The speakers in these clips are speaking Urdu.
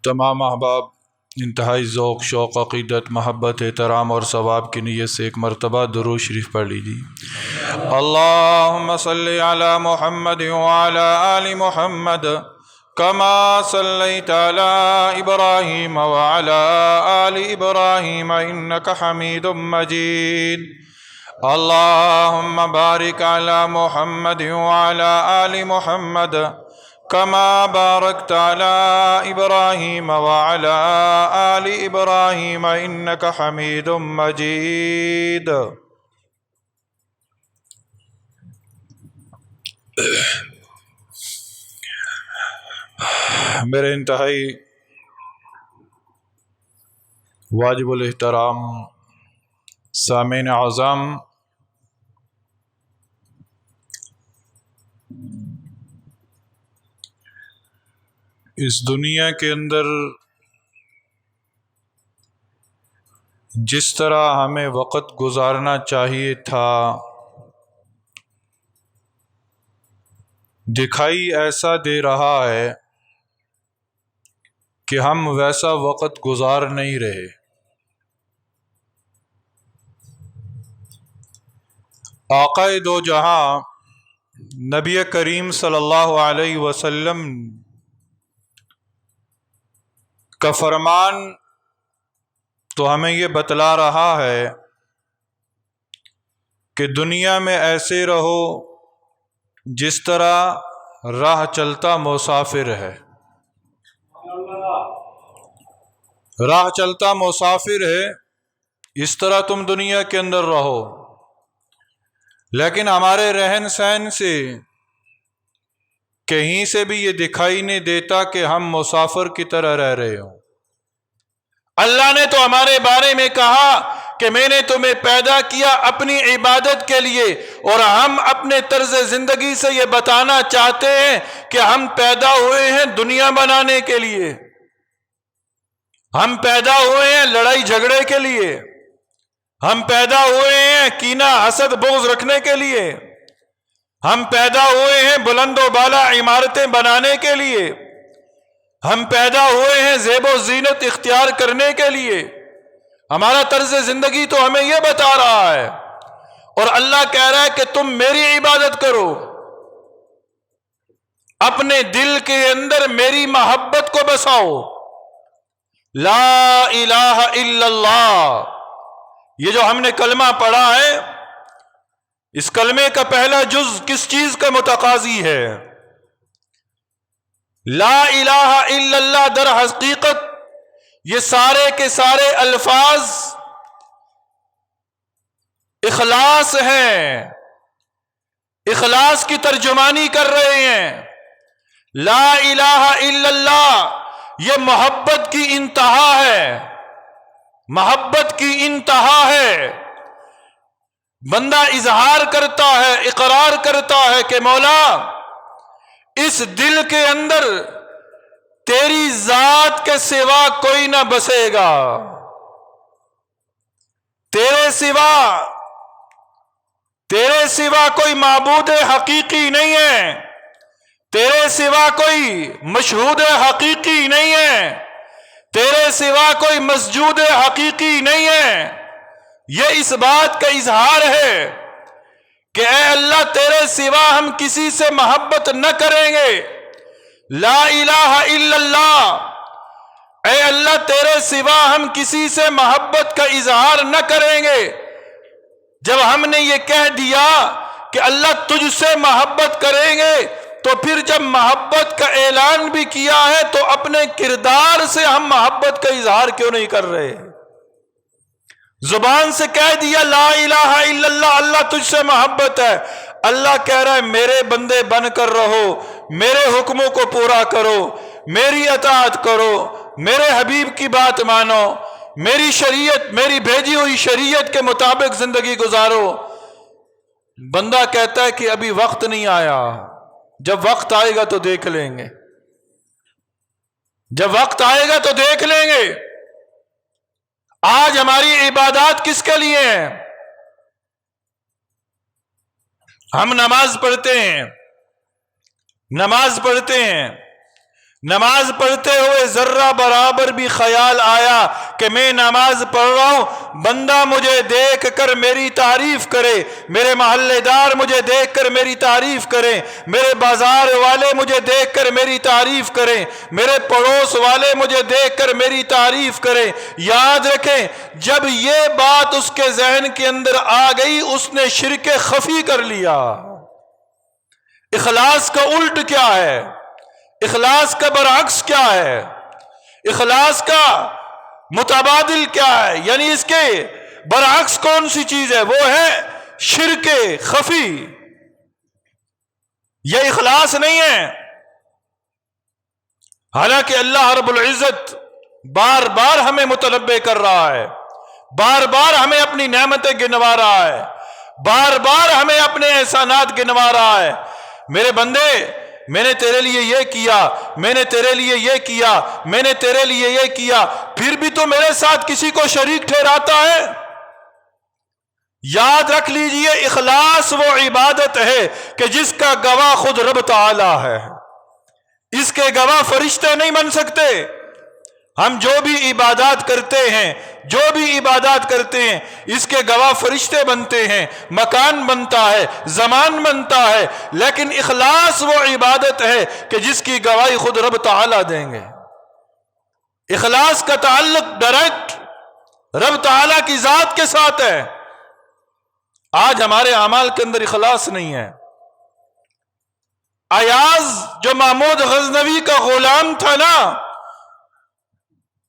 تمام احباب انتہائی ذوق شوق عقیدت محبت احترام اور ثواب کی نیت سے ایک مرتبہ درود شریف پڑھ لیجیے۔ اللہم صلی علی محمد وعلی آل محمد کما صلیت علی ابراہیم وعلی آل ابراہیم انک حمید مجید۔ اللہم بارک علی محمد وعلی آل محمد کما بارکت علی ابراہیم وعلی آل ابراہیم انک حمید مجید۔ میرے انتہائی واجب الاحترام سامعین اعظم، اس دنیا کے اندر جس طرح ہمیں وقت گزارنا چاہیے تھا، دکھائی ایسا دے رہا ہے کہ ہم ویسا وقت گزار نہیں رہے۔ آقا دو جہاں نبی کریم صلی اللہ علیہ وسلم کا فرمان تو ہمیں یہ بتلا رہا ہے کہ دنیا میں ایسے رہو جس طرح راہ چلتا مسافر ہے۔ راہ چلتا مسافر ہے، اس طرح تم دنیا کے اندر رہو، لیکن ہمارے رہن سہن سے کہیں سے بھی یہ دکھائی نہیں دیتا کہ ہم مسافر کی طرح رہ رہے ہوں۔ اللہ نے تو ہمارے بارے میں کہا کہ میں نے تمہیں پیدا کیا اپنی عبادت کے لیے، اور ہم اپنے طرز زندگی سے یہ بتانا چاہتے ہیں کہ ہم پیدا ہوئے ہیں دنیا بنانے کے لیے، ہم پیدا ہوئے ہیں لڑائی جھگڑے کے لیے، ہم پیدا ہوئے ہیں کینہ حسد بغض رکھنے کے لیے، ہم پیدا ہوئے ہیں بلند و بالا عمارتیں بنانے کے لیے، ہم پیدا ہوئے ہیں زیب و زینت اختیار کرنے کے لیے۔ ہمارا طرز زندگی تو ہمیں یہ بتا رہا ہے، اور اللہ کہہ رہا ہے کہ تم میری عبادت کرو، اپنے دل کے اندر میری محبت کو بساؤ۔ لا الہ الا اللہ، یہ جو ہم نے کلمہ پڑھا ہے، اس کلمے کا پہلا جز کس چیز کا متقاضی ہے؟ لا الہ الا اللہ در حقیقت یہ سارے کے سارے الفاظ اخلاص ہیں، اخلاص کی ترجمانی کر رہے ہیں۔ لا الہ الا اللہ یہ محبت کی انتہا ہے، محبت کی انتہا ہے۔ بندہ اظہار کرتا ہے، اقرار کرتا ہے کہ مولا اس دل کے اندر تیری ذات کے سوا کوئی نہ بسے گا، تیرے سوا کوئی معبود حقیقی نہیں ہے، تیرے سوا کوئی مشہود حقیقی نہیں ہے، تیرے سوا کوئی مسجود حقیقی نہیں ہے۔ یہ اس بات کا اظہار ہے کہ اے اللہ تیرے سوا ہم کسی سے محبت نہ کریں گے۔ لا الہ الا اللہ، اے اللہ تیرے سوا ہم کسی سے محبت کا اظہار نہ کریں گے۔ جب ہم نے یہ کہہ دیا کہ اللہ تجھ سے محبت کریں گے، تو پھر جب محبت کا اعلان بھی کیا ہے تو اپنے کردار سے ہم محبت کا اظہار کیوں نہیں کر رہے؟ زبان سے کہہ دیا لا الہ الا اللہ، اللہ تجھ سے محبت ہے۔ اللہ کہہ رہا ہے میرے بندے بن کر رہو، میرے حکموں کو پورا کرو، میری اطاعت کرو، میرے حبیب کی بات مانو، میری شریعت، میری بھیجی ہوئی شریعت کے مطابق زندگی گزارو۔ بندہ کہتا ہے کہ ابھی وقت نہیں آیا، جب وقت آئے گا تو دیکھ لیں گے، جب وقت آئے گا تو دیکھ لیں گے۔ آج ہماری عبادات کس کے لیے ہیں؟ ہم نماز پڑھتے ہیں، نماز پڑھتے ہوئے ذرہ برابر بھی خیال آیا کہ میں نماز پڑھ رہا ہوں، بندہ مجھے دیکھ کر میری تعریف کرے، میرے محلے دار مجھے دیکھ کر میری تعریف کریں، میرے بازار والے مجھے دیکھ کر میری تعریف کریں، میرے پڑوس والے مجھے دیکھ کر میری تعریف کریں، یاد رکھیں جب یہ بات اس کے ذہن کے اندر آ گئی اس نے شرک خفی کر لیا۔ اخلاص کا الٹ کیا ہے؟ اخلاص کا برعکس کیا ہے؟ اخلاص کا متبادل کیا ہے؟ یعنی اس کے برعکس کون سی چیز ہے؟ وہ ہے شرک خفی۔ یہ اخلاص نہیں ہے۔ حالانکہ اللہ رب العزت بار بار ہمیں متنبہ کر رہا ہے، بار بار ہمیں اپنی نعمتیں گنوا رہا ہے، بار بار ہمیں اپنے احسانات گنوا رہا ہے۔ میرے بندے، میں نے تیرے لیے یہ کیا، میں نے تیرے لیے یہ کیا، میں نے تیرے لیے یہ کیا، پھر بھی تو میرے ساتھ کسی کو شریک ٹھہراتا ہے۔ یاد رکھ لیجئے اخلاص وہ عبادت ہے کہ جس کا گواہ خود رب تعالی ہے، اس کے گواہ فرشتے نہیں بن سکتے۔ ہم جو بھی عبادات کرتے ہیں، جو بھی عبادات کرتے ہیں، اس کے گواہ فرشتے بنتے ہیں، مکان بنتا ہے، زمان بنتا ہے، لیکن اخلاص وہ عبادت ہے کہ جس کی گواہی خود رب تعالیٰ دیں گے۔ اخلاص کا تعلق ڈائریکٹ رب تعالیٰ کی ذات کے ساتھ ہے۔ آج ہمارے اعمال کے اندر اخلاص نہیں ہے۔ ایاز جو محمود غزنوی کا غلام تھا نا،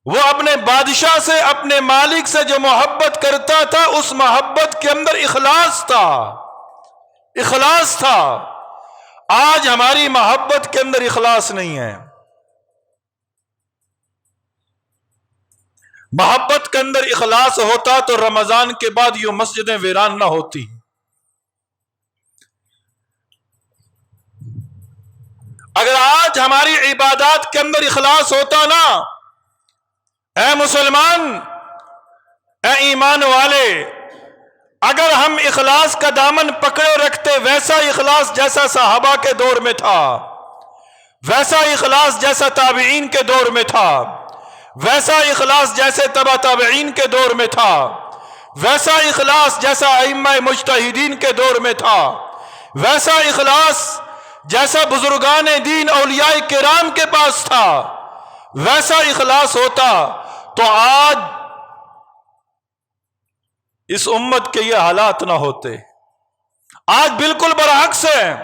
وہ اپنے بادشاہ سے، اپنے مالک سے جو محبت کرتا تھا، اس محبت کے اندر اخلاص تھا، اخلاص تھا۔ آج ہماری محبت کے اندر اخلاص نہیں ہے۔ محبت کے اندر اخلاص ہوتا تو رمضان کے بعد یہ مسجدیں ویران نہ ہوتی۔ اگر آج ہماری عبادات کے اندر اخلاص ہوتا نا، اے مسلمان، اے ایمان والے، اگر ہم اخلاص کا دامن پکڑے رکھتے، ویسا اخلاص جیسا صحابہ کے دور میں تھا، ویسا اخلاص جیسا تابعین کے دور میں تھا، ویسا اخلاص جیسے تبع تابعین کے دور میں تھا، ویسا اخلاص جیسا ائمہ مجتہدین کے دور میں تھا، ویسا اخلاص جیسا بزرگان دین اولیاء کرام کے پاس تھا، ویسا اخلاص ہوتا تو آج اس امت کے یہ حالات نہ ہوتے۔ آج بالکل برعکس ہے۔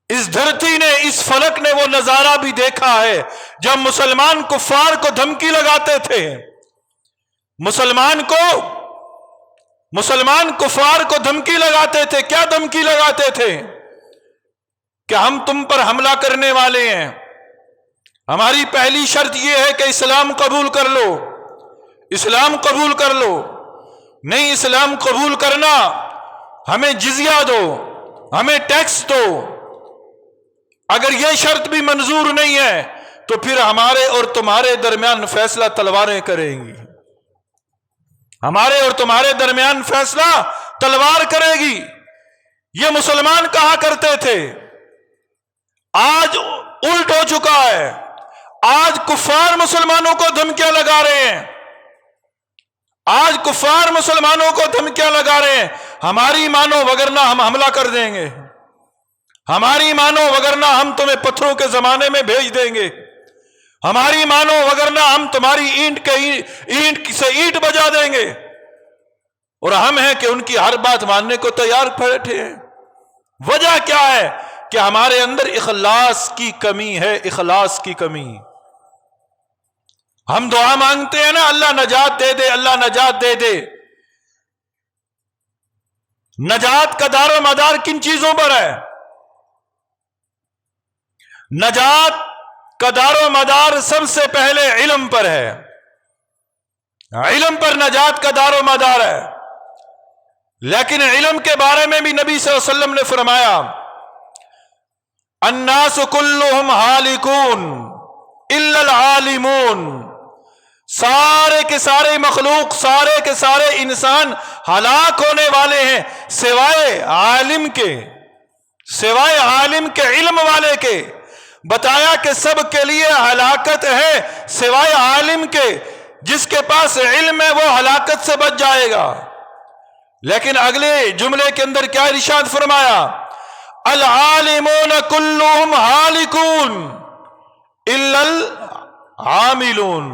اس دھرتی نے، اس فلک نے وہ نظارہ بھی دیکھا ہے جب مسلمان کفار کو دھمکی لگاتے تھے، مسلمان کفار کو دھمکی لگاتے تھے۔ کیا دھمکی لگاتے تھے؟ کہ ہم تم پر حملہ کرنے والے ہیں، ہماری پہلی شرط یہ ہے کہ اسلام قبول کر لو، اسلام قبول کر لو، نہیں اسلام قبول کرنا ہمیں جزیہ دو، ہمیں ٹیکس دو۔ اگر یہ شرط بھی منظور نہیں ہے تو پھر ہمارے اور تمہارے درمیان فیصلہ تلواریں کریں گی، ہمارے اور تمہارے درمیان فیصلہ تلوار کرے گی۔ یہ مسلمان کہا کرتے تھے، آج الٹ ہو چکا ہے۔ آج کفار مسلمانوں کو دھمکیاں لگا رہے ہیں، آج کفار مسلمانوں کو دھمکیاں لگا رہے ہیں، ہماری مانو وگرنہ ہم حملہ کر دیں گے، ہماری مانو وگرنہ ہم تمہیں پتھروں کے زمانے میں بھیج دیں گے، ہماری مانو وگرنہ ہم تمہاری اینٹ سے اینٹ بجا دیں گے۔ اور ہم ہیں کہ ان کی ہر بات ماننے کو تیار بیٹھے ہیں۔ وجہ کیا ہے؟ کہ ہمارے اندر اخلاص کی کمی ہے، اخلاص کی کمی۔ ہم دعا مانگتے ہیں نا، اللہ نجات دے دے، اللہ نجات دے دے۔ نجات کا دار و مدار کن چیزوں پر ہے؟ نجات کا دار و مدار سب سے پہلے علم پر ہے، علم پر نجات کا دار و مدار ہے۔ لیکن علم کے بارے میں بھی نبی صلی اللہ علیہ وسلم نے فرمایا، الناس کلہم ہالکون الا العالمون، سارے کے سارے مخلوق، سارے کے سارے انسان ہلاک ہونے والے ہیں سوائے عالم کے، سوائے عالم کے، علم والے کے۔ بتایا کہ سب کے لیے ہلاکت ہے سوائے عالم کے، جس کے پاس علم ہے وہ ہلاکت سے بچ جائے گا۔ لیکن اگلے جملے کے اندر کیا ارشاد فرمایا؟ العالمون کلهم ہالکون الا العاملون،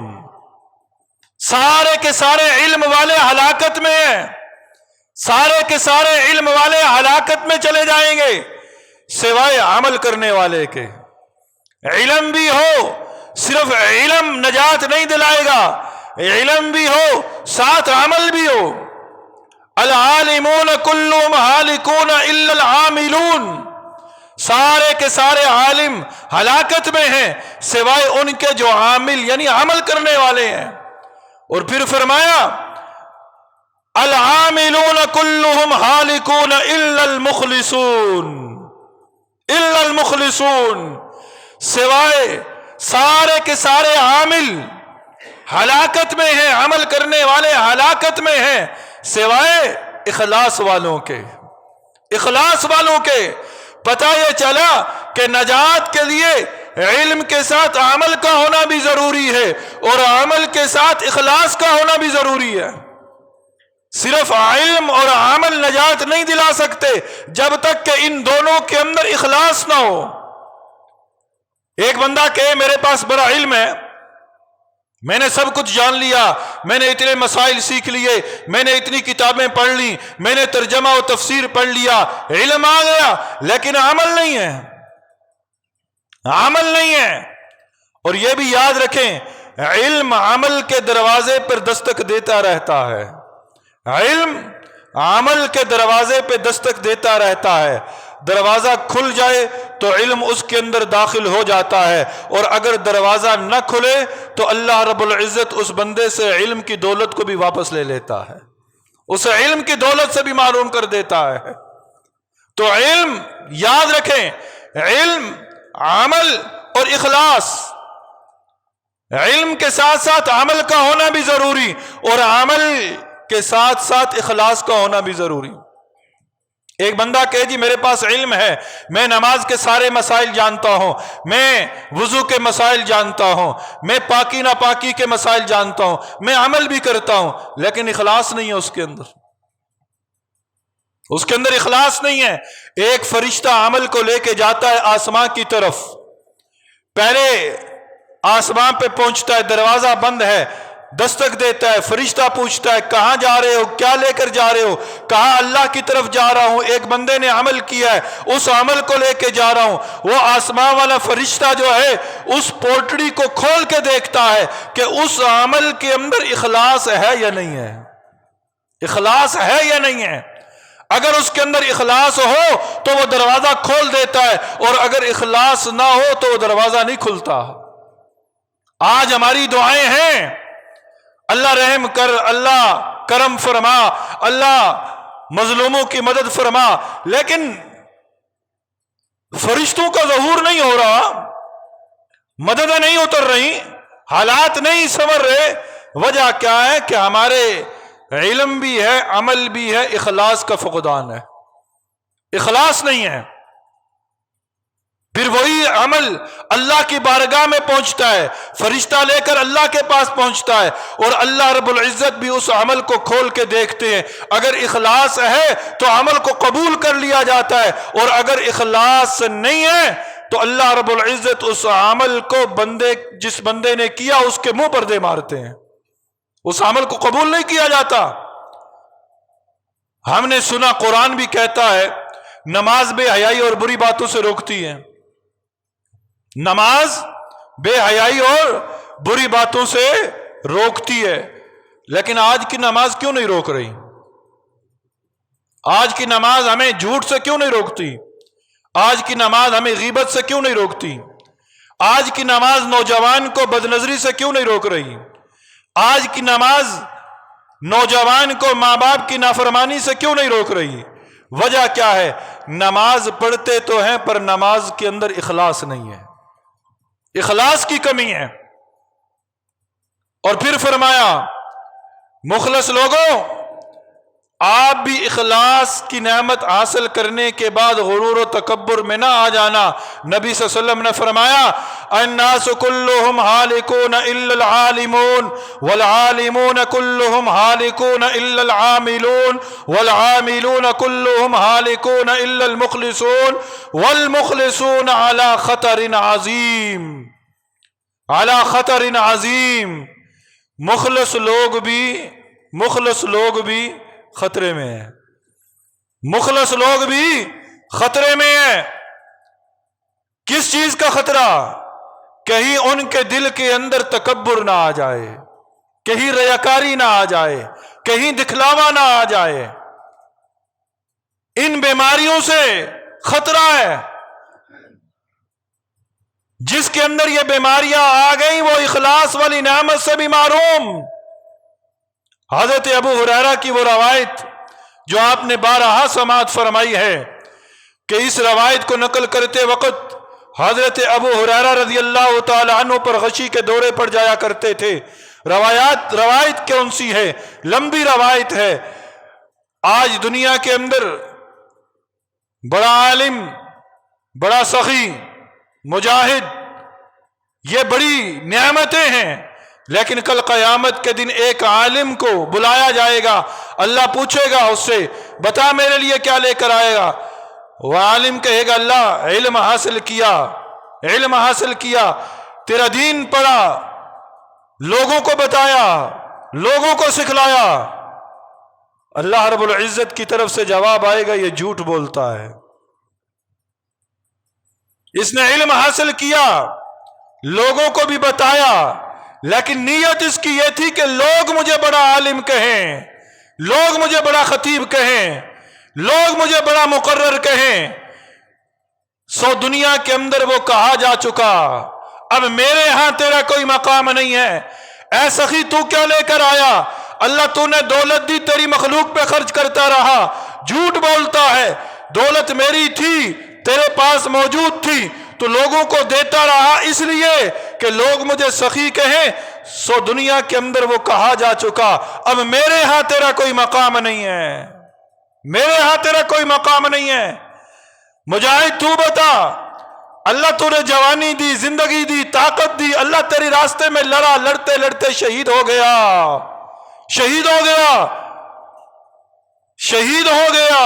سارے کے سارے علم والے ہلاکت میں ہیں، سارے کے سارے علم والے ہلاکت میں چلے جائیں گے سوائے عمل کرنے والے کے۔ علم بھی ہو، صرف علم نجات نہیں دلائے گا، علم بھی ہو ساتھ عمل بھی ہو۔ العالمون کلهم ہالکون الا العاملون، سارے کے سارے عالم ہلاکت میں ہیں سوائے ان کے جو عامل یعنی عمل کرنے والے ہیں۔ اور پھر فرمایا العاملون کلهم ہالکون الا المخلصون، الا المخلصون، سوائے سارے کے سارے عامل ہلاکت میں ہیں، عمل کرنے والے ہلاکت میں ہیں سوائے اخلاص والوں کے، اخلاص والوں کے۔ پتہ یہ چلا کہ نجات کے لیے علم کے ساتھ عمل کا ہونا بھی ضروری ہے اور عمل کے ساتھ اخلاص کا ہونا بھی ضروری ہے۔ صرف علم اور عمل نجات نہیں دلا سکتے جب تک کہ ان دونوں کے اندر اخلاص نہ ہو۔ ایک بندہ کہے میرے پاس بڑا علم ہے، میں نے سب کچھ جان لیا، میں نے اتنے مسائل سیکھ لیے، میں نے اتنی کتابیں پڑھ لی، میں نے ترجمہ و تفسیر پڑھ لیا، علم آ گیا، لیکن عمل نہیں ہے، عمل نہیں ہے۔ اور یہ بھی یاد رکھیں علم عمل کے دروازے پر دستک دیتا رہتا ہے، علم عمل کے دروازے پہ دستک دیتا رہتا ہے، دروازہ کھل جائے تو علم اس کے اندر داخل ہو جاتا ہے، اور اگر دروازہ نہ کھلے تو اللہ رب العزت اس بندے سے علم کی دولت کو بھی واپس لے لیتا ہے، اسے علم کی دولت سے بھی محروم کر دیتا ہے۔ تو علم یاد رکھیں، علم، عمل اور اخلاص، علم کے ساتھ ساتھ عمل کا ہونا بھی ضروری اور عمل کے ساتھ ساتھ اخلاص کا ہونا بھی ضروری۔ ایک بندہ کہے جی میرے پاس علم ہے، میں نماز کے سارے مسائل جانتا ہوں، میں وضو کے مسائل جانتا ہوں، میں پاکی ناپاکی کے مسائل جانتا ہوں، میں عمل بھی کرتا ہوں، لیکن اخلاص نہیں ہے اس کے اندر، اس کے اندر اخلاص نہیں ہے۔ ایک فرشتہ عمل کو لے کے جاتا ہے آسمان کی طرف، پہلے آسمان پہ پہنچتا ہے، دروازہ بند ہے، دستک دیتا ہے، فرشتہ پوچھتا ہے کہاں جا رہے ہو، کیا لے کر جا رہے ہو؟ کہا اللہ کی طرف جا رہا ہوں، ایک بندے نے عمل کیا ہے اس عمل کو لے کے جا رہا ہوں۔ وہ آسمان والا فرشتہ جو ہے اس پوٹڑی کو کھول کے دیکھتا ہے کہ اس عمل کے اندر اخلاص ہے یا نہیں ہے، اخلاص ہے یا نہیں ہے۔ اگر اس کے اندر اخلاص ہو تو وہ دروازہ کھول دیتا ہے، اور اگر اخلاص نہ ہو تو وہ دروازہ نہیں کھلتا۔ آج ہماری دعائیں ہیں اللہ رحم کر، اللہ کرم فرما، اللہ مظلوموں کی مدد فرما، لیکن فرشتوں کا ظہور نہیں ہو رہا، مددیں نہیں اتر رہی، حالات نہیں سنور رہے۔ وجہ کیا ہے کہ ہمارے علم بھی ہے، عمل بھی ہے، اخلاص کا فقدان ہے، اخلاص نہیں ہے۔ پھر وہی عمل اللہ کی بارگاہ میں پہنچتا ہے، فرشتہ لے کر اللہ کے پاس پہنچتا ہے، اور اللہ رب العزت بھی اس عمل کو کھول کے دیکھتے ہیں۔ اگر اخلاص ہے تو عمل کو قبول کر لیا جاتا ہے، اور اگر اخلاص نہیں ہے تو اللہ رب العزت اس عمل کو جس بندے نے کیا اس کے منہ پر دے مارتے ہیں، اس عمل کو قبول نہیں کیا جاتا۔ ہم نے سنا قرآن بھی کہتا ہے نماز بے حیائی اور بری باتوں سے روکتی ہے، نماز بے حیائی اور بری باتوں سے روکتی ہے، لیکن آج کی نماز کیوں نہیں روک رہی؟ آج کی نماز ہمیں جھوٹ سے کیوں نہیں روکتی؟ آج کی نماز ہمیں غیبت سے کیوں نہیں روکتی؟ آج کی نماز نوجوان کو بدنظری سے کیوں نہیں روک رہی؟ آج کی نماز نوجوان کو ماں باپ کی نافرمانی سے کیوں نہیں روک رہی؟ وجہ کیا ہے؟ نماز پڑھتے تو ہیں پر نماز کے اندر اخلاص نہیں ہے، اخلاص کی کمی ہے۔ اور پھر فرمایا مخلص لوگوں آپ بھی اخلاص کی نعمت حاصل کرنے کے بعد غرور و تکبر میں نہ آ جانا۔ نبی صلی اللہ علیہ وسلم نے فرمایا الناس كلهم هالكون الا العالمون والعالمون كلهم هالكون الا العاملون والعاملون كلهم هالكون الا المخلصون والمخلصون على خطر عظیم، على خطر عظیم۔ مخلص لوگ بھی خطرے میں ہیں، مخلص لوگ بھی خطرے میں ہیں۔ کس چیز کا خطرہ؟ کہیں ان کے دل کے اندر تکبر نہ آ جائے، کہیں ریاکاری نہ آ جائے، کہیں دکھلاوا نہ آ جائے۔ ان بیماریوں سے خطرہ ہے۔ جس کے اندر یہ بیماریاں آ گئیں وہ اخلاص والی نعمت سے بھی محروم۔ حضرت ابو ہریرہ کی وہ روایت جو آپ نے بارہا سماعت فرمائی ہے کہ اس روایت کو نقل کرتے وقت حضرت ابو ہریرہ رضی اللہ تعالی عنہ پر غشی کے دورے پڑ جایا کرتے تھے۔ روایت کون سی ہے؟ لمبی روایت ہے۔ آج دنیا کے اندر بڑا عالم، بڑا سخی، مجاہد، یہ بڑی نعمتیں ہیں، لیکن کل قیامت کے دن ایک عالم کو بلایا جائے گا، اللہ پوچھے گا اس سے بتا میرے لیے کیا لے کر آئے گا؟ وہ عالم کہے گا اللہ علم حاصل کیا، علم حاصل کیا، تیرا دین پڑھا، لوگوں کو بتایا، لوگوں کو سکھلایا۔ اللہ رب العزت کی طرف سے جواب آئے گا یہ جھوٹ بولتا ہے، اس نے علم حاصل کیا، لوگوں کو بھی بتایا، لیکن نیت اس کی یہ تھی کہ لوگ مجھے بڑا عالم کہیں، لوگ مجھے بڑا خطیب کہیں، لوگ مجھے بڑا مقرر کہیں۔ سو دنیا کے اندر وہ کہا جا چکا، اب میرے ہاں تیرا کوئی مقام نہیں ہے۔ اے سخی تو کیا لے کر آیا؟ اللہ تو نے دولت دی، تیری مخلوق پہ خرچ کرتا رہا، جھوٹ بولتا ہے، دولت میری تھی، تیرے پاس موجود تھی، تو لوگوں کو دیتا رہا اس لیے کہ لوگ مجھے سخی کہیں۔ سو دنیا کے اندر وہ کہا جا چکا، اب میرے ہاں تیرا کوئی مقام نہیں ہے، میرے ہاں تیرا کوئی مقام نہیں ہے۔ مجاہد تو بتا، اللہ تو نے جوانی دی، زندگی دی، طاقت دی، اللہ تیری راستے میں لڑا، لڑتے لڑتے شہید ہو گیا، شہید ہو گیا، شہید ہو گیا۔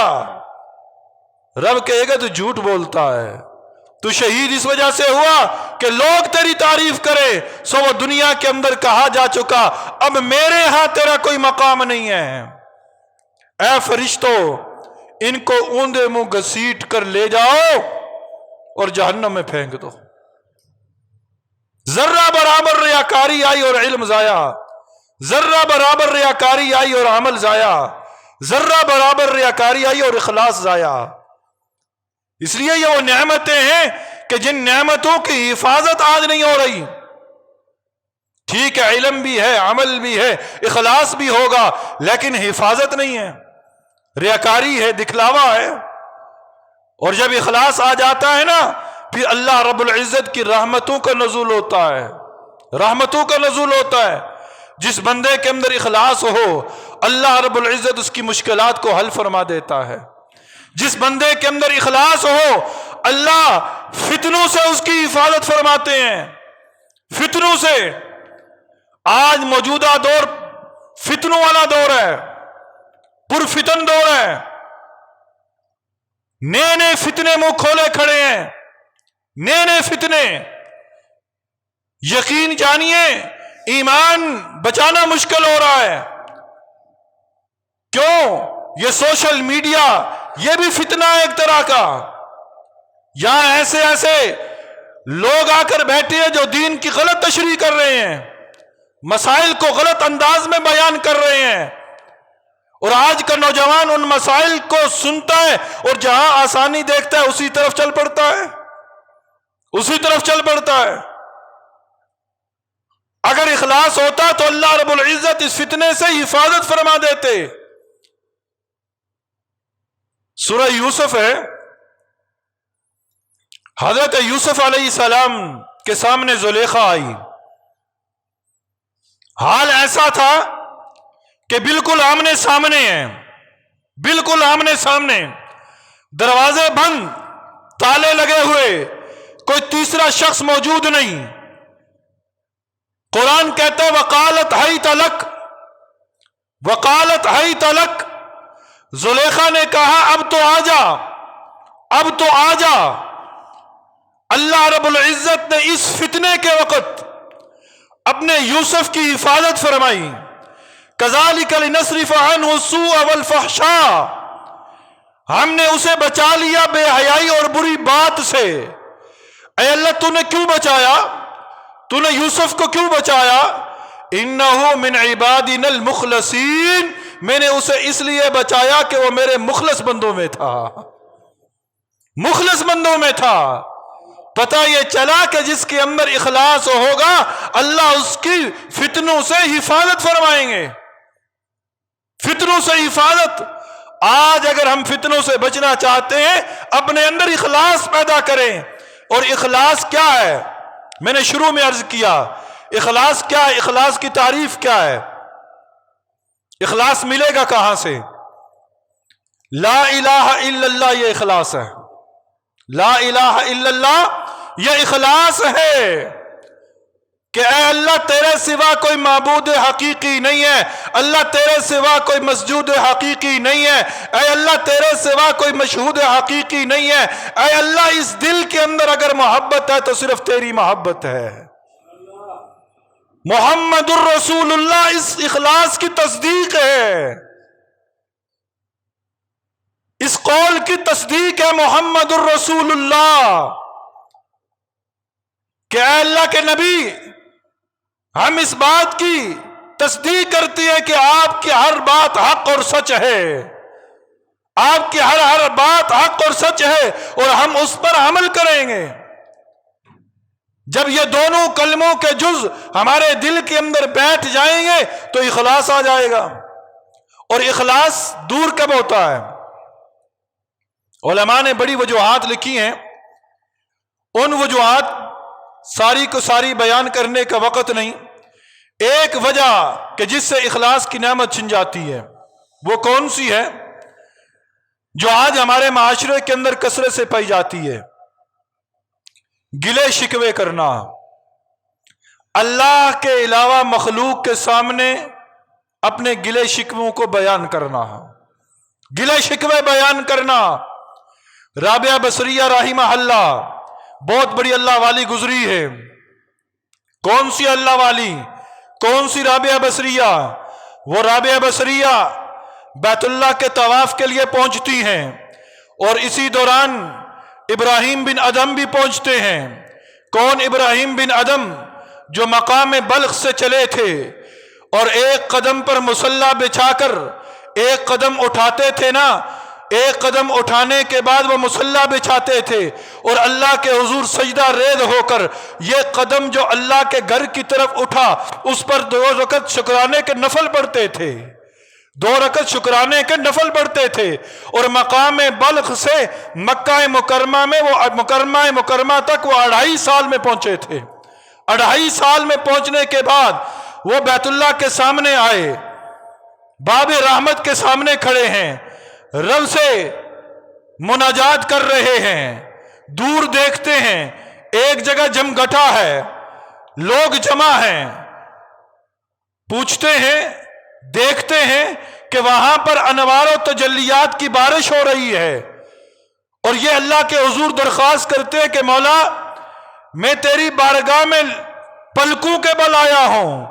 رب کہے گا تو جھوٹ بولتا ہے، تو شہید اس وجہ سے ہوا کہ لوگ تیری تعریف کرے، سو وہ دنیا کے اندر کہا جا چکا اب میرے ہاں تیرا کوئی مقام نہیں ہے۔ اے فرشتوں، ان کو اوندے منہ گھسیٹ کر لے جاؤ اور جہنم میں پھینک دو۔ ذرہ برابر ریاکاری آئی اور علم ضائع، ذرہ برابر ریاکاری آئی اور عمل ضائع، ذرہ برابر ریاکاری آئی اور اخلاص ضائع۔ اس لیے یہ وہ نعمتیں ہیں کہ جن نعمتوں کی حفاظت آج نہیں ہو رہی۔ ٹھیک ہے، علم بھی ہے، عمل بھی ہے، اخلاص بھی ہوگا، لیکن حفاظت نہیں ہے، ریاکاری ہے، دکھلاوا ہے۔ اور جب اخلاص آ جاتا ہے نا، پھر اللہ رب العزت کی رحمتوں کا نزول ہوتا ہے، رحمتوں کا نزول ہوتا ہے۔ جس بندے کے اندر اخلاص ہو، اللہ رب العزت اس کی مشکلات کو حل فرما دیتا ہے۔ جس بندے کے اندر اخلاص ہو، اللہ فتنوں سے اس کی حفاظت فرماتے ہیں، فتنوں سے۔ آج موجودہ دور فتنوں والا دور ہے، پرفتن دور ہے، نئے نئے فتنے منہ کھولے کھڑے ہیں، نئے نئے فتنے۔ یقین جانیے ایمان بچانا مشکل ہو رہا ہے۔ کیوں؟ یہ سوشل میڈیا یہ بھی فتنہ ہے ایک طرح کا۔ یہاں ایسے ایسے لوگ آ کر بیٹھے ہیں جو دین کی غلط تشریح کر رہے ہیں، مسائل کو غلط انداز میں بیان کر رہے ہیں، اور آج کا نوجوان ان مسائل کو سنتا ہے اور جہاں آسانی دیکھتا ہے اسی طرف چل پڑتا ہے، اسی طرف چل پڑتا ہے۔ اگر اخلاص ہوتا تو اللہ رب العزت اس فتنے سے حفاظت فرما دیتے۔ سورہ یوسف ہے، حضرت یوسف علیہ السلام کے سامنے زلیخا آئی۔ حال ایسا تھا کہ بالکل آمنے سامنے ہیں، بالکل آمنے سامنے، دروازے بند، تالے لگے ہوئے، کوئی تیسرا شخص موجود نہیں۔ قرآن کہتا ہے وقالت حیت لک، وقالت حیت لک، زلیخا نے کہا اب تو آ جا، اب تو آ جا۔ اللہ رب العزت نے اس فتنے کے وقت اپنے یوسف کی حفاظت فرمائی۔ کذالک لنصرف عنہ السوء والفحشاء، ہم نے اسے بچا لیا بے حیائی اور بری بات سے۔ اے اللہ تو نے کیوں بچایا؟ تو نے یوسف کو کیوں بچایا؟ انہ من عبادنا المخلصین، میں نے اسے اس لیے بچایا کہ وہ میرے مخلص بندوں میں تھا، مخلص بندوں میں تھا۔ پتہ یہ چلا کہ جس کے اندر اخلاص ہوگا اللہ اس کی فتنوں سے حفاظت فرمائیں گے، فتنوں سے حفاظت۔ آج اگر ہم فتنوں سے بچنا چاہتے ہیں اپنے اندر اخلاص پیدا کریں۔ اور اخلاص کیا ہے؟ میں نے شروع میں عرض کیا اخلاص کیا ہے، اخلاص کی تعریف کیا ہے؟ اخلاص ملے گا کہاں سے؟ لا الہ الا اللہ یہ اخلاص ہے، لا الہ الا اللہ یہ اخلاص ہے کہ اے اللہ تیرے سوا کوئی معبود حقیقی نہیں ہے، اللہ تیرے سوا کوئی مسجود حقیقی نہیں ہے، اے اللہ تیرے سوا کوئی مشہود حقیقی نہیں ہے، اے اللہ اس دل کے اندر اگر محبت ہے تو صرف تیری محبت ہے۔ محمد الرسول اللہ اس اخلاص کی تصدیق ہے، اس قول کی تصدیق ہے محمد الرسول اللہ کہ اے اللہ کے نبی ہم اس بات کی تصدیق کرتے ہیں کہ آپ کی ہر بات حق اور سچ ہے، آپ کی ہر بات حق اور سچ ہے اور ہم اس پر عمل کریں گے۔ جب یہ دونوں کلموں کے جز ہمارے دل کے اندر بیٹھ جائیں گے تو اخلاص آ جائے گا۔ اور اخلاص دور کب ہوتا ہے؟ علماء نے بڑی وجوہات لکھی ہیں، ان وجوہات ساری کو ساری بیان کرنے کا وقت نہیں۔ ایک وجہ کہ جس سے اخلاص کی نعمت چھن جاتی ہے وہ کون سی ہے؟ جو آج ہمارے معاشرے کے اندر کثرت سے پائی جاتی ہے، گلے شکوے کرنا، اللہ کے علاوہ مخلوق کے سامنے اپنے گلے شکووں کو بیان کرنا، گلے شکوے بیان کرنا۔ رابعہ بصریہ رحمہ اللہ بہت بڑی اللہ والی گزری ہے۔ کون سی اللہ والی؟ کون سی رابعہ بصریہ؟ وہ رابعہ بصریہ بیت اللہ کے طواف کے لیے پہنچتی ہیں اور اسی دوران ابراہیم بن ادم بھی پہنچتے ہیں۔ کون ابراہیم بن ادم؟ جو مقام بلخ سے چلے تھے اور ایک قدم پر مصلی بچھا کر ایک قدم اٹھاتے تھے نا، ایک قدم اٹھانے کے بعد وہ مصلی بچھاتے تھے اور اللہ کے حضور سجدہ ریز ہو کر یہ قدم جو اللہ کے گھر کی طرف اٹھا اس پر 2 رکعت شکرانے کے نفل پڑھتے تھے، 2 رکعت شکرانے کے نفل پڑھتے تھے۔ اور مقام بلخ سے مکہ مکرمہ میں وہ مکرمہ تک وہ 2.5 سال میں پہنچے تھے۔ 2.5 سال میں پہنچنے کے بعد وہ بیت اللہ کے سامنے آئے، باب رحمت کے سامنے کھڑے ہیں، رب سے مناجات کر رہے ہیں۔ دور دیکھتے ہیں ایک جگہ جمگٹا ہے، لوگ جمع ہیں، پوچھتے ہیں، دیکھتے ہیں کہ وہاں پر انوار و تجلیات کی بارش ہو رہی ہے اور یہ اللہ کے حضور درخواست کرتے ہیں کہ مولا میں تیری بارگاہ میں پلکوں کے بل آیا ہوں،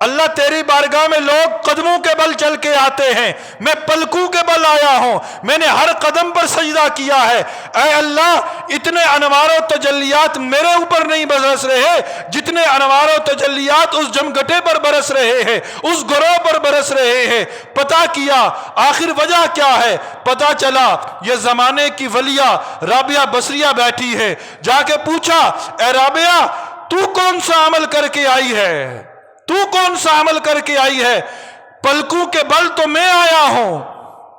اللہ تیری بارگاہ میں لوگ قدموں کے بل چل کے آتے ہیں، میں پلکوں کے بل آیا ہوں، میں نے ہر قدم پر سجدہ کیا ہے، اے اللہ اتنے انوار و تجلیات میرے اوپر نہیں برس رہے جتنے انوار و تجلیات اس جمگٹے پر برس رہے ہیں، اس گروہ پر برس رہے ہیں۔ پتہ کیا آخر وجہ کیا ہے؟ پتہ چلا یہ زمانے کی ولیہ رابعہ بصریہ بیٹھی ہے۔ جا کے پوچھا اے رابعہ تو کون سا عمل کر کے آئی ہے؟ تو کون سا عمل کر کے آئی ہے؟ پلکوں کے بل تو میں آیا ہوں،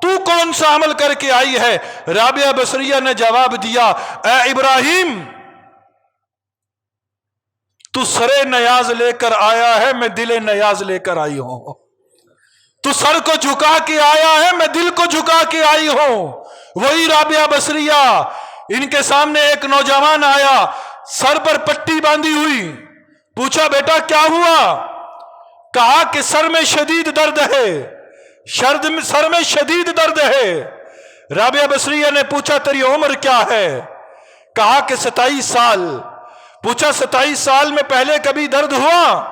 تو کون سا عمل کر کے آئی ہے؟ رابعہ بصریہ نے جواب دیا اے ابراہیم تو سرے نیاز لے کر آیا ہے، میں دل نیاز لے کر آئی ہوں۔ تو سر کو جھکا کے آیا ہے، میں دل کو جھکا کے آئی ہوں۔ وہی رابعہ بصریہ، ان کے سامنے ایک نوجوان آیا، سر پر پٹی باندھی ہوئی، پوچھا بیٹا کیا ہوا؟ کہا کہ سر میں شدید درد ہے، سر میں شدید درد ہے۔ رابعہ بصریہ نے پوچھا تیری عمر کیا ہے؟ کہا کہ 27 سال۔ پوچھا 27 سال میں پہلے کبھی درد ہوا؟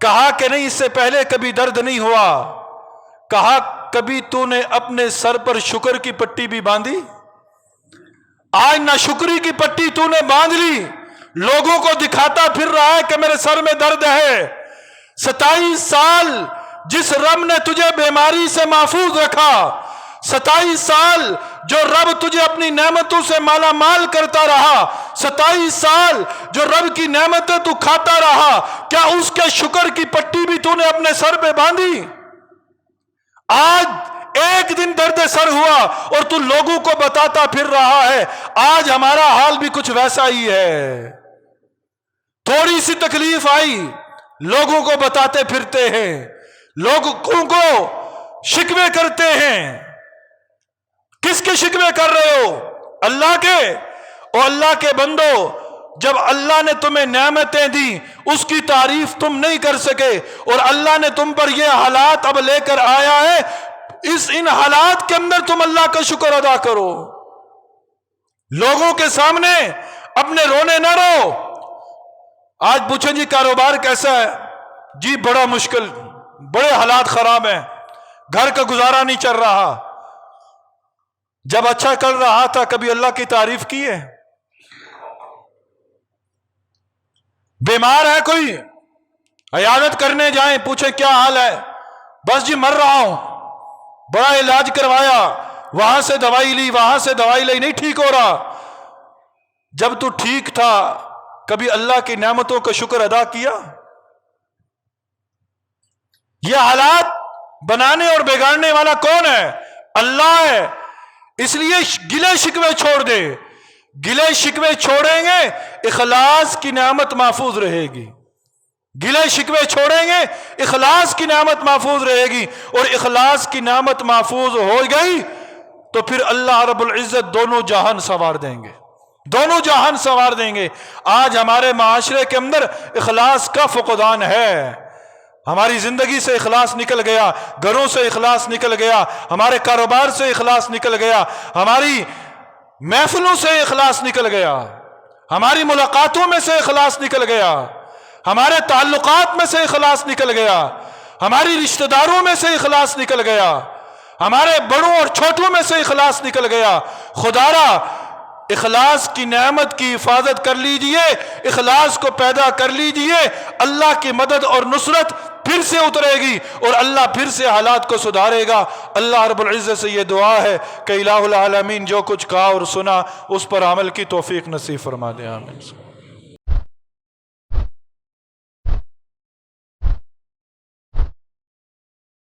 کہا کہ نہیں، اس سے پہلے کبھی درد نہیں ہوا۔ کہا کبھی تو نے اپنے سر پر شکر کی پٹی بھی باندھی؟ آج ناشکری کی پٹی تو نے باندھ لی، لوگوں کو دکھاتا پھر رہا ہے کہ میرے سر میں درد ہے۔ 27 سال جس رب نے تجھے بیماری سے محفوظ رکھا، 27 سال جو رب تجھے اپنی نعمتوں سے مالا مال کرتا رہا، 27 سال جو رب کی نعمتیں تو کھاتا رہا، کیا اس کے شکر کی پٹی بھی تو نے اپنے سر پہ باندھی؟ آج ایک دن درد سر ہوا اور تو لوگوں کو بتاتا پھر رہا ہے۔ آج ہمارا حال بھی کچھ ویسا ہی ہے، تھوڑی سی تکلیف آئی لوگوں کو بتاتے پھرتے ہیں، لوگوں کو شکوے کرتے ہیں۔ کس کے شکوے کر رہے ہو؟ اللہ کے۔ اور اللہ کے بندو، جب اللہ نے تمہیں نعمتیں دی اس کی تعریف تم نہیں کر سکے، اور اللہ نے تم پر یہ حالات اب لے کر آیا ہے، ان حالات کے اندر تم اللہ کا شکر ادا کرو۔ لوگوں کے سامنے اپنے رونے نہ رو۔ آج پوچھیں جی کاروبار کیسا ہے؟ جی بڑا مشکل، بڑے حالات خراب ہیں، گھر کا گزارا نہیں چل رہا۔ جب اچھا کر رہا تھا کبھی اللہ کی تعریف کی ہے؟ بیمار ہے کوئی، عیادت کرنے جائیں، پوچھیں کیا حال ہے؟ بس جی مر رہا ہوں، بڑا علاج کروایا، وہاں سے دوائی لی، وہاں سے دوائی لی، نہیں ٹھیک ہو رہا۔ جب تو ٹھیک تھا کبھی اللہ کی نعمتوں کا شکر ادا کیا؟ یہ حالات بنانے اور بگاڑنے والا کون ہے؟ اللہ ہے۔ اس لیے گلے شکوے چھوڑ دے، گلے شکوے چھوڑیں گے اخلاص کی نعمت محفوظ رہے گی، گلے شکوے چھوڑیں گے اخلاص کی نعمت محفوظ رہے گی، اور اخلاص کی نعمت محفوظ ہو گئی تو پھر اللہ رب العزت دونوں جہان سنوار دیں گے، دونوں جہان سنوار دیں گے۔ آج ہمارے معاشرے کے اندر اخلاص کا فقدان ہے، ہماری زندگی سے اخلاص نکل گیا، گھروں سے اخلاص نکل گیا، ہمارے کاروبار سے اخلاص نکل گیا، ہماری محفلوں سے اخلاص نکل گیا، ہماری ملاقاتوں میں سے اخلاص نکل گیا، ہمارے تعلقات میں سے اخلاص نکل گیا، ہماری رشتہ داروں میں سے اخلاص نکل گیا، ہمارے بڑوں اور چھوٹوں میں سے اخلاص نکل گیا۔ خدارا اخلاص کی نعمت کی حفاظت کر لیجئے، اخلاص کو پیدا کر لیجئے، اللہ کی مدد اور نصرت پھر سے اترے گی اور اللہ پھر سے حالات کو سدھارے گا۔ اللہ رب العزت سے یہ دعا ہے کہ الہ العالمین جو کچھ کہا اور سنا اس پر عمل کی توفیق نصیب فرما دے، آمین۔